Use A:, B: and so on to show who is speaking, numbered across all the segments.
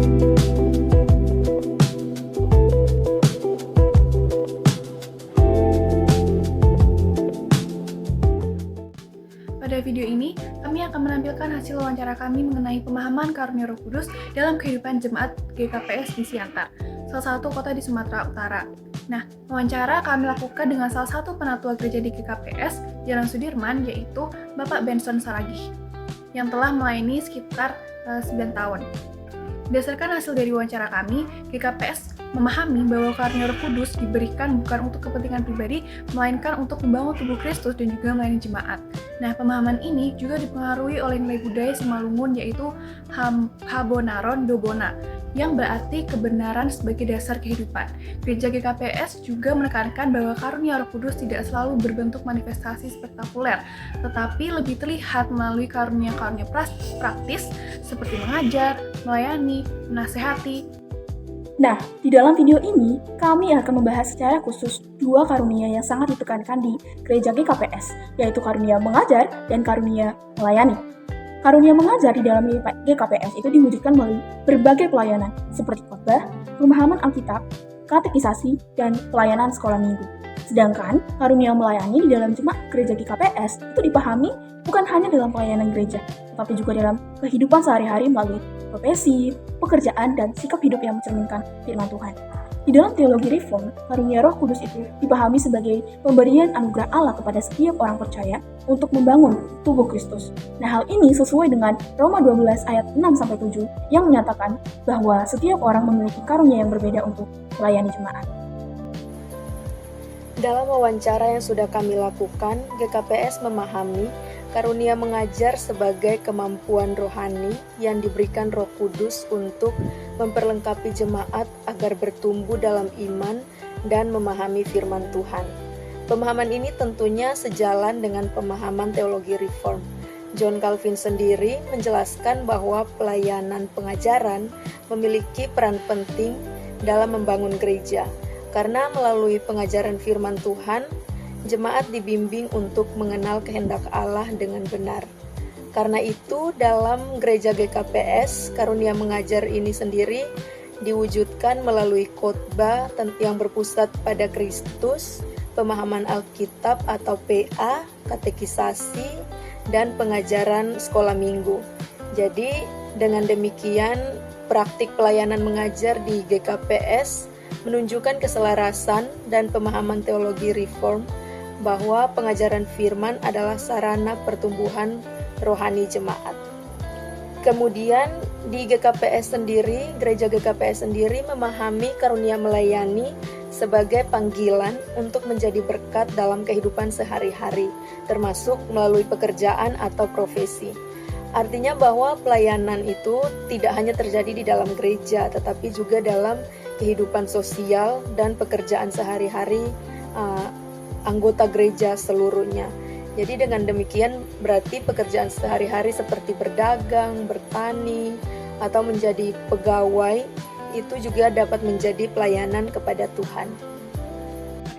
A: Pada video ini, kami akan menampilkan hasil wawancara kami mengenai pemahaman karunia Roh Kudus dalam kehidupan jemaat GKPS di Siantar, salah satu kota di Sumatera Utara. Nah, wawancara kami lakukan dengan salah satu penatua gereja di GKPS, Jalan Sudirman, yaitu Bapak Benson Saragih, yang telah melayani sekitar 9 tahun. Berdasarkan hasil dari wawancara kami, GKPS memahami bahwa karunia Roh Kudus diberikan bukan untuk kepentingan pribadi, melainkan untuk membangun tubuh Kristus dan juga melayani jemaat. Nah, pemahaman ini juga dipengaruhi oleh nilai budaya Simalungun, yaitu Habonaron Dobona, yang berarti kebenaran sebagai dasar kehidupan. Gereja GKPS juga menekankan bahwa karunia Roh Kudus tidak selalu berbentuk manifestasi spektakuler, tetapi lebih terlihat melalui karunia-karunia praktis seperti mengajar, melayani, menasehati.
B: Nah, di dalam video ini, kami akan membahas secara khusus dua karunia yang sangat ditekankan di gereja GKPS, yaitu karunia mengajar dan karunia melayani. Karunia mengajar di dalam GKPS itu diwujudkan melalui berbagai pelayanan, seperti khotbah, pemahaman Alkitab, katekisasi, dan pelayanan sekolah minggu. Sedangkan karunia melayani di dalam jemaat gereja GKPS itu dipahami bukan hanya dalam pelayanan gereja, tetapi juga dalam kehidupan sehari-hari melalui profesi, pekerjaan, dan sikap hidup yang mencerminkan firman Tuhan. Di dalam teologi reform, karunia Roh Kudus itu dipahami sebagai pemberian anugerah Allah kepada setiap orang percaya untuk membangun tubuh Kristus. Nah, hal ini sesuai dengan Roma 12 ayat 6-7 yang menyatakan bahwa setiap orang memiliki karunia yang berbeda untuk melayani jemaat.
C: Dalam wawancara yang sudah kami lakukan, GKPS memahami karunia mengajar sebagai kemampuan rohani yang diberikan Roh Kudus untuk memperlengkapi jemaat agar bertumbuh dalam iman dan memahami firman Tuhan. Pemahaman ini tentunya sejalan dengan pemahaman teologi reform. John Calvin sendiri menjelaskan bahwa pelayanan pengajaran memiliki peran penting dalam membangun gereja, karena melalui pengajaran firman Tuhan, jemaat dibimbing untuk mengenal kehendak Allah dengan benar. Karena itu, dalam gereja GKPS, karunia mengajar ini sendiri diwujudkan melalui khotbah yang berpusat pada Kristus, pemahaman Alkitab atau PA, katekisasi, dan pengajaran sekolah minggu. Jadi, dengan demikian, praktik pelayanan mengajar di GKPS menunjukkan keselarasan dan pemahaman teologi reform bahwa pengajaran firman adalah sarana pertumbuhan rohani jemaat. Kemudian di GKPS sendiri, gereja GKPS sendiri memahami karunia melayani sebagai panggilan untuk menjadi berkat dalam kehidupan sehari-hari, termasuk melalui pekerjaan atau profesi. Artinya bahwa pelayanan itu tidak hanya terjadi di dalam gereja, tetapi juga dalam kehidupan sosial dan pekerjaan sehari-hari anggota gereja seluruhnya. Jadi dengan demikian berarti pekerjaan sehari-hari seperti berdagang, bertani, atau menjadi pegawai itu juga dapat menjadi pelayanan kepada Tuhan.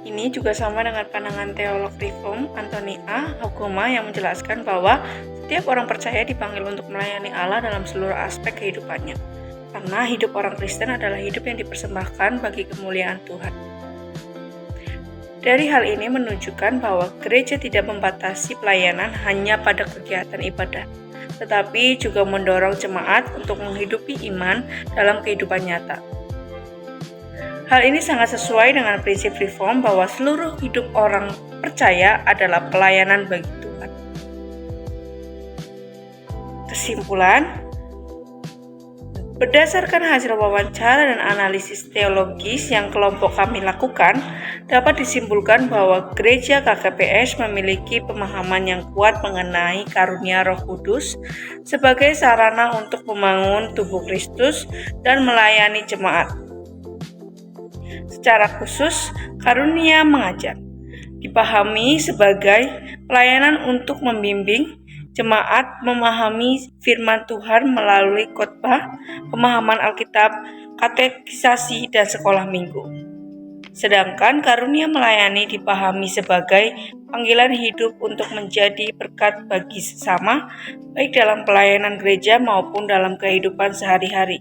D: Ini juga sama dengan pandangan teolog reform Anthony A. Haguma yang menjelaskan bahwa setiap orang percaya dipanggil untuk melayani Allah dalam seluruh aspek kehidupannya. Karena hidup orang Kristen adalah hidup yang dipersembahkan bagi kemuliaan Tuhan. Dari hal ini menunjukkan bahwa gereja tidak membatasi pelayanan hanya pada kegiatan ibadah, tetapi juga mendorong jemaat untuk menghidupi iman dalam kehidupan nyata. Hal ini sangat sesuai dengan prinsip reform bahwa seluruh hidup orang percaya adalah pelayanan bagi Tuhan. Kesimpulan, berdasarkan hasil wawancara dan analisis teologis yang kelompok kami lakukan, dapat disimpulkan bahwa gereja GKPS memiliki pemahaman yang kuat mengenai karunia Roh Kudus sebagai sarana untuk membangun tubuh Kristus dan melayani jemaat. Secara khusus, karunia mengajar dipahami sebagai pelayanan untuk membimbing jemaat memahami firman Tuhan melalui khotbah, pemahaman Alkitab, katekisasi, dan sekolah minggu. Sedangkan karunia melayani dipahami sebagai panggilan hidup untuk menjadi berkat bagi sesama, baik dalam pelayanan gereja maupun dalam kehidupan sehari-hari.